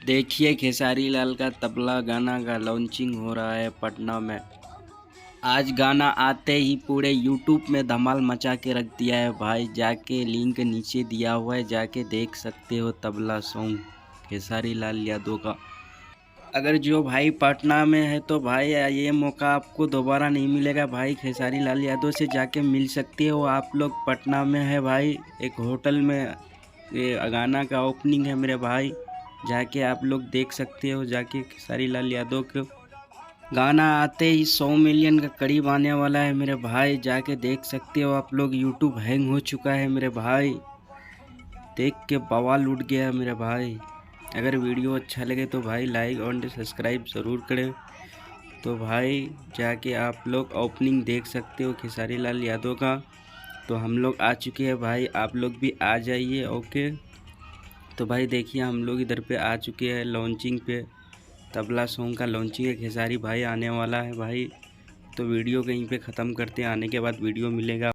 देखिए खेसारी लाल का तबला गाना का लॉन्चिंग हो रहा है पटना में। आज गाना आते ही पूरे यूट्यूब में धमाल मचा के रख दिया है भाई। जाके लिंक नीचे दिया हुआ है, जाके देख सकते हो तबला सॉन्ग खेसारी लाल यादव का। अगर जो भाई पटना में है तो भाई ये मौका आपको दोबारा नहीं मिलेगा भाई। खेसारी लाल यादव से जाके मिल सकते हो आप लोग। पटना में है भाई, एक होटल में ये गाना का ओपनिंग है मेरे भाई। जाके आप लोग देख सकते हो, जाके खेसारी लाल यादव को गाना आते ही 100 मिलियन का करीब आने वाला है मेरे भाई। जाके देख सकते हो आप लोग। यूट्यूब हैंग हो चुका है मेरे भाई, देख के बवाल उठ गया है मेरे भाई। अगर वीडियो अच्छा लगे तो भाई लाइक और सब्सक्राइब ज़रूर करें। तो भाई जाके आप लोग ओपनिंग देख सकते हो खेसारी लाल यादव का। तो हम लोग आ चुके हैं भाई, आप लोग भी आ जाइए। ओके, तो भाई देखिए हम लोग इधर पे आ चुके हैं लॉन्चिंग पे। तबला सॉन्ग का लॉन्चिंग है, खेसारी भाई आने वाला है भाई। तो वीडियो कहीं पे ख़त्म करते हैं, आने के बाद वीडियो मिलेगा।